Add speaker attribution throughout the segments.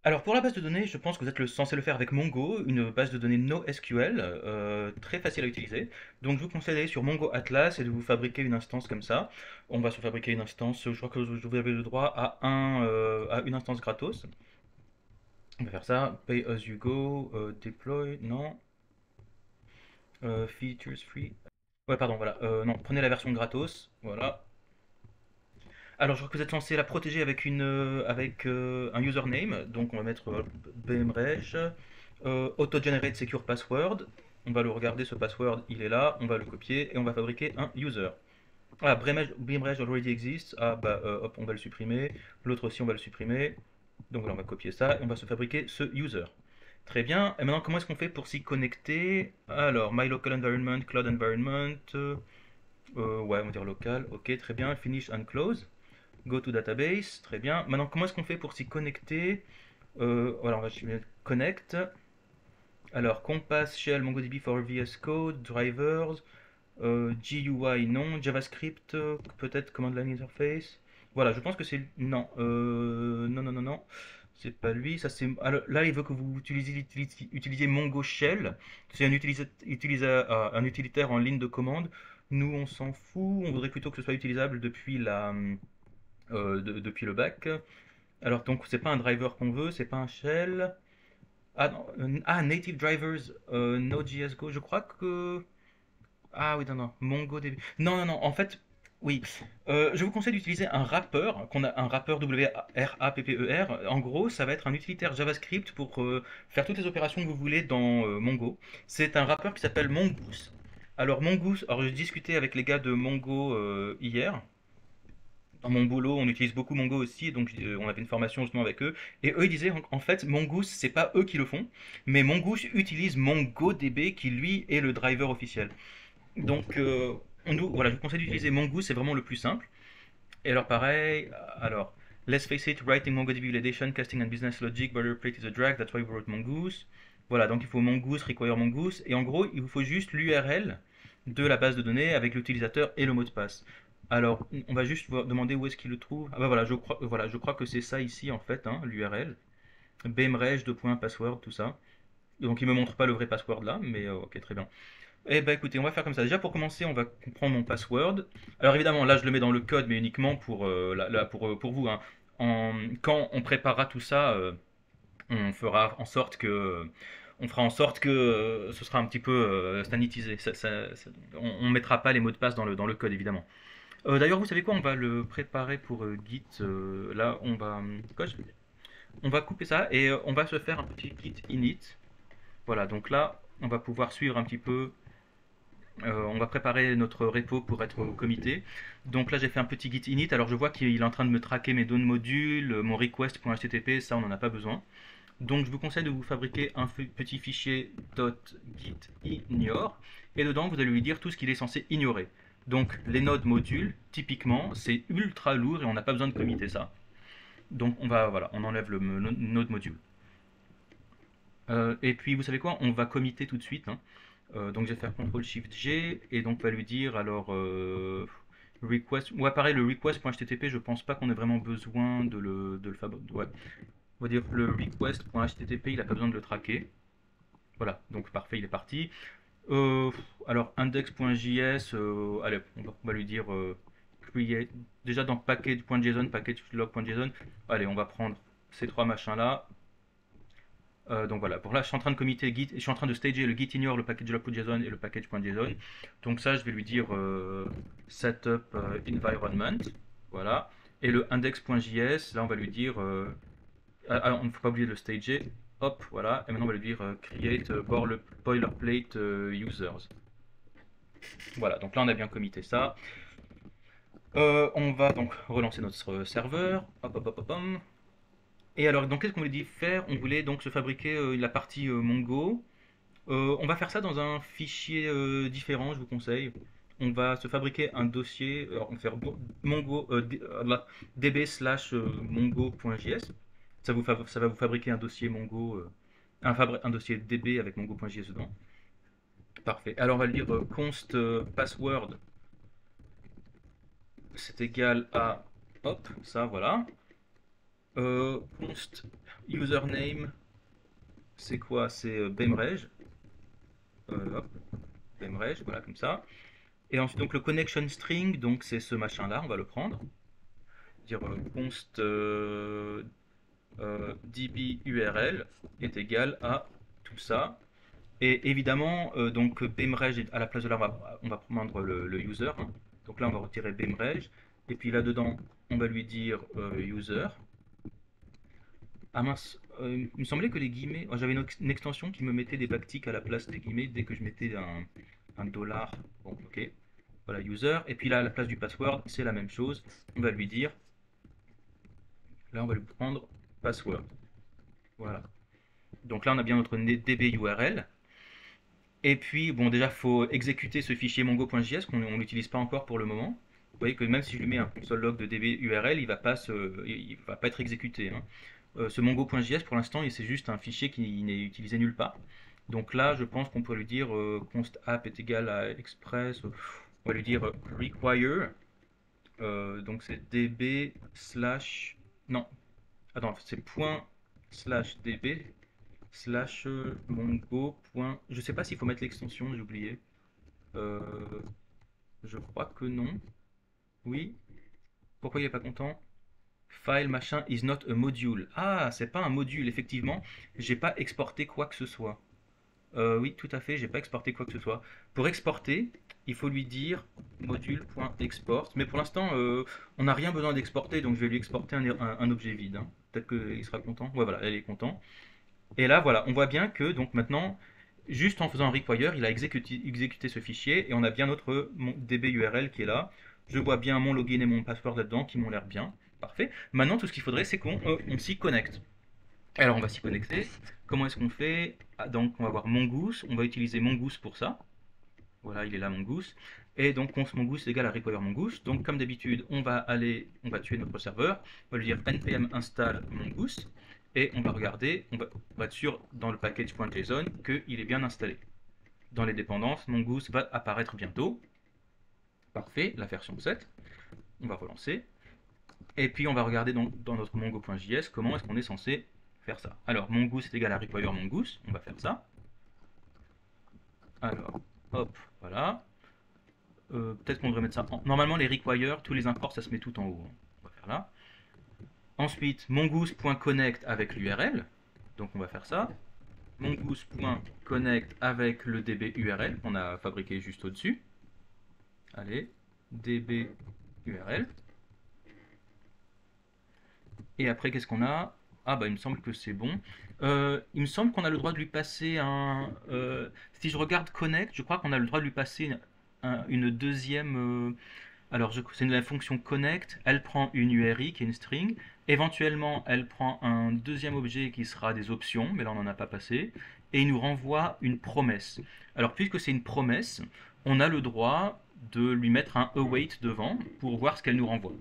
Speaker 1: Alors pour la base de données, je pense que vous êtes censé le faire avec Mongo, une base de données NoSQL, très facile à utiliser. Donc je vous conseille d'aller sur Mongo Atlas et de vous fabriquer une instance comme ça. On va se fabriquer une instance, je crois que vous avez le droit à une instance gratos. On va faire ça, Pay as you go, Deploy, non, Features free. Ouais, pardon, voilà, non, prenez la version gratos, voilà. Alors, je crois que vous êtes censé la protéger avec un username. Donc, on va mettre bmrej, auto-generate secure password. On va le regarder, ce password, il est là. On va le copier et on va fabriquer un user. Ah, bmrej already exists. Ah, bah, hop, on va le supprimer. L'autre aussi, on va le supprimer. Donc, voilà, on va copier ça et on va se fabriquer ce user. Très bien. Et maintenant, comment est-ce qu'on fait pour s'y connecter? Alors, my local environment, cloud environment. Ouais, on va dire local. Ok, très bien. Finish and close. Go to database, très bien. Maintenant, comment est-ce qu'on fait pour s'y connecter? Voilà, on va sur connect. Alors, Compass, Shell, MongoDB for VS Code, drivers, GUI non, JavaScript, peut-être command line interface. Voilà, je pense que c'est non, non, non, non, non, c'est pas lui. Ça c'est alors, là, il veut que vous utilisiez Mongo Shell. C'est un utilitaire en ligne de commande. Nous, on s'en fout. On voudrait plutôt que ce soit utilisable depuis le bac. Alors donc c'est pas un driver qu'on veut, c'est pas un shell. Ah non, native drivers Node.js Go. Je crois que oui non non MongoDB. Non non non en fait oui. Je vous conseille d'utiliser un wrapper un wrapper WRAPPER. En gros ça va être un utilitaire JavaScript pour faire toutes les opérations que vous voulez dans Mongo. C'est un wrapper qui s'appelle Mongoose. Alors Mongoose, alors j'ai discuté avec les gars de Mongo hier. Dans mon boulot, on utilise beaucoup Mongo aussi, donc on avait une formation justement avec eux. Et eux, ils disaient en fait, Mongoose, c'est pas eux qui le font, mais Mongoose utilise MongoDB qui lui est le driver officiel. Donc, voilà, je vous conseille d'utiliser Mongoose, c'est vraiment le plus simple. Et alors, pareil, alors, let's face it, writing MongoDB validation, casting and business logic, boilerplate is a drag, that's why we wrote Mongoose. Voilà, donc il faut Mongoose, require Mongoose, et en gros, il vous faut juste l'URL de la base de données avec l'utilisateur et le mot de passe. Alors, on va juste demander où est-ce qu'il le trouve. Ah bah voilà, je crois que c'est ça ici en fait, hein, l'URL. bmrej, deux points, password, tout ça. Donc il me montre pas le vrai password là, mais ok, très bien. Eh ben écoutez, on va faire comme ça. Déjà pour commencer, on va comprendre mon password. Alors évidemment, là je le mets dans le code, mais uniquement pour vous, hein. Quand on préparera tout ça, on fera en sorte que ce sera un petit peu sanitisé. On mettra pas les mots de passe dans le code évidemment. D'ailleurs, vous savez quoi? On va le préparer pour Git. Là, on va couper ça et on va se faire un petit Git init. Voilà, donc là, on va pouvoir suivre un petit peu. On va préparer notre repo pour être au comité. Donc là, j'ai fait un petit Git init. Alors, je vois qu'il est en train de me traquer mes données modules, mon request.http. Ça, on n'en a pas besoin. Donc, je vous conseille de vous fabriquer un petit fichier .gitignore et dedans, vous allez lui dire tout ce qu'il est censé ignorer. Donc, les nodes modules, typiquement, c'est ultra lourd et on n'a pas besoin de commiter ça. Donc, voilà, on enlève le node module. Et puis, vous savez quoi? On va commiter tout de suite, hein. Donc, je vais faire CTRL-SHIFT-G et donc, on va lui dire alors request. Ouais, pareil, le request.http, je pense pas qu'on ait vraiment besoin de le fabriquer. Ouais. On va dire le request.http, il n'a pas besoin de le traquer. Voilà, donc parfait, il est parti. Euh, alors index.js, allez, on va lui dire create. Déjà dans package.json, package.log.json, allez, on va prendre ces trois machins là. Donc voilà, pour là, je suis en train de committer Git, je suis en train de stager le git ignore, le package.log.json et le package.json. Donc ça, je vais lui dire setup environment, voilà. Et le index.js, là, on va lui dire on ne faut pas oublier de le stager. Hop, voilà. Et maintenant, on va lui dire create boilerplate users. Voilà, donc là, on a bien commité ça. On va donc relancer notre serveur. Hop, hop, hop, hop, hop. Et alors, donc, qu'est-ce qu'on voulait dit faire? On voulait donc se fabriquer la partie Mongo. On va faire ça dans un fichier différent, je vous conseille. On va se fabriquer un dossier, alors on va faire mongo, db slash mongo.js. Ça va vous fabriquer un dossier Mongo, un dossier DB avec mongo.js dedans. Parfait. Alors on va lire const password, c'est égal à, hop, ça voilà. Const, username, c'est quoi? C'est bemrej. Hop, bemrej, voilà, comme ça. Et ensuite, donc le connection string, donc c'est ce machin-là, on va le prendre. Dire const db url est égal à tout ça. Et évidemment, donc bemrej, à la place de là, on va prendre le user, hein. Donc là, on va retirer bemrej. Et puis là-dedans, on va lui dire user. Ah mince, il me semblait que les guillemets, oh, j'avais une extension qui me mettait des backticks à la place des guillemets dès que je mettais un dollar. Bon, ok. Voilà, user. Et puis là, à la place du password, c'est la même chose. On va lui dire, là, on va lui prendre password. Voilà. Donc là, on a bien notre db URL. Et puis, bon, déjà, il faut exécuter ce fichier mongo.js qu'on ne l'utilise pas encore pour le moment. Vous voyez que même si je lui mets un console log de db URL, il va pas être exécuté, hein. Ce mongo.js, pour l'instant, c'est juste un fichier qui n'est utilisé nulle part. Donc là, je pense qu'on peut lui dire const app est égal à express. On va lui dire require. Donc c'est db slash. Non, attends, c'est point slash db slash mongo. Je sais pas s'il faut mettre l'extension, j'ai oublié. Euh, je crois que non. Oui. Pourquoi il n'est pas content? File machin is not a module. Ah, c'est pas un module, effectivement. J'ai pas exporté quoi que ce soit. Oui, tout à fait, j'ai pas exporté quoi que ce soit. Pour exporter, il faut lui dire module.export. Mais pour l'instant, on n'a rien besoin d'exporter, donc je vais lui exporter un objet vide, hein. Peut-être qu'il sera content. Ouais, voilà, elle est content. Et là, voilà, on voit bien que donc maintenant, juste en faisant un require, il a exécuté ce fichier et on a bien notre db URL qui est là. Je vois bien mon login et mon password là-dedans qui m'ont l'air bien. Parfait. Maintenant, tout ce qu'il faudrait, c'est qu'on s'y connecte. Alors, on va s'y connecter. Comment est-ce qu'on fait? Ah, donc, on va voir Mongoose. On va utiliser Mongoose pour ça. Voilà, il est là, Mongoose. Et donc, const mongoose égale à require mongoose. Donc, comme d'habitude, on va tuer notre serveur. On va lui dire npm install mongoose. Et on va regarder, on va être sûr dans le package.json qu'il est bien installé. Dans les dépendances, mongoose va apparaître bientôt. Parfait, la version 7. On va relancer. Et puis, on va regarder dans notre mongo.js comment est-ce qu'on est censé faire ça. Alors, mongoose est égal à require mongoose. On va faire ça. Alors, hop, voilà. Peut-être qu'on devrait mettre ça en... Normalement, les require, tous les imports, ça se met tout en haut. On va faire là. Ensuite, mongoose.connect avec l'URL. Donc, on va faire ça. Mongoose.connect avec le db URL qu'on a fabriqué juste au-dessus. Allez, db URL. Et après, qu'est-ce qu'on a? Ah, bah, il me semble que c'est bon. Il me semble qu'on a le droit de lui passer un... si je regarde connect, je crois qu'on a le droit de lui passer une deuxième... alors, c'est la fonction connect, elle prend une URI qui est une string. Éventuellement, elle prend un deuxième objet qui sera des options, mais là on n'en a pas passé. Et il nous renvoie une promesse. Alors, puisque c'est une promesse, on a le droit de lui mettre un await devant pour voir ce qu'elle nous renvoie.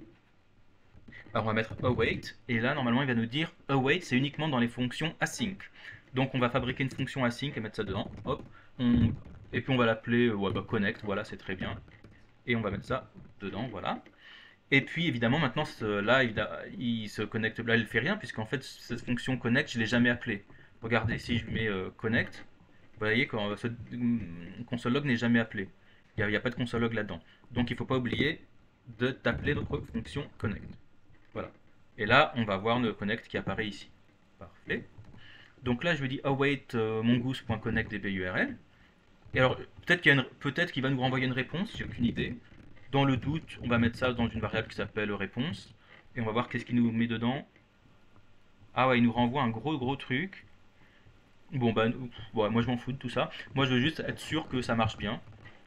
Speaker 1: Alors, on va mettre await, et là, normalement, il va nous dire await, c'est uniquement dans les fonctions async. Donc, on va fabriquer une fonction async et mettre ça dedans. Hop, et puis on va l'appeler connect, voilà, c'est très bien. Et on va mettre ça dedans, voilà. Et puis évidemment maintenant là il se connecte, là il ne fait rien puisqu'en fait cette fonction connect je ne l'ai jamais appelée. Regardez, si je mets connect, vous voyez quand ce console log n'est jamais appelé. Il n'y a pas de console log là-dedans. Donc il ne faut pas oublier d'appeler notre fonction connect. Voilà. Et là on va voir le connect qui apparaît ici. Parfait. Donc là je lui dis await mongoose.connect db-url. Et alors peut-être qu'il va nous renvoyer une réponse, j'ai aucune idée. Dans le doute, on va mettre ça dans une variable qui s'appelle réponse. Et on va voir qu'est-ce qu'il nous met dedans. Ah ouais, il nous renvoie un gros truc. Bon, bah, ouais, moi je m'en fous de tout ça. Moi je veux juste être sûr que ça marche bien.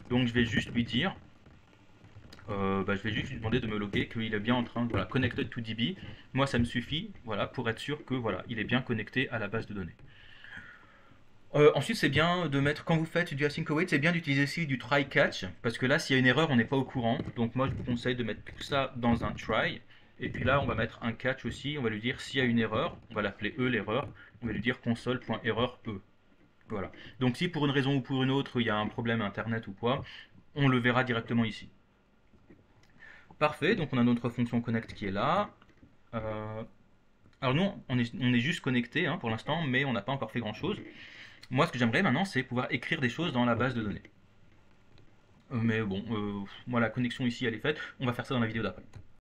Speaker 1: Donc je vais juste lui dire, je vais juste lui demander de me loguer, qu'il est bien en train de connected to DB. Moi ça me suffit, voilà, pour être sûr que voilà, il est bien connecté à la base de données. Ensuite, c'est bien de mettre, quand vous faites du async await, c'est bien d'utiliser aussi du try catch, parce que là, s'il y a une erreur, on n'est pas au courant. Donc moi, je vous conseille de mettre tout ça dans un try. Et puis là, on va mettre un catch aussi. On va lui dire s'il y a une erreur, on va l'appeler l'erreur. On va lui dire console.error e. Voilà. Donc si pour une raison ou pour une autre, il y a un problème internet ou quoi, on le verra directement ici. Parfait. Donc on a notre fonction connect qui est là. Alors nous, on est juste connecté hein, pour l'instant, mais on n'a pas encore fait grand-chose. Moi, ce que j'aimerais maintenant, c'est pouvoir écrire des choses dans la base de données. Mais bon, moi la connexion ici, elle est faite. On va faire ça dans la vidéo d'après.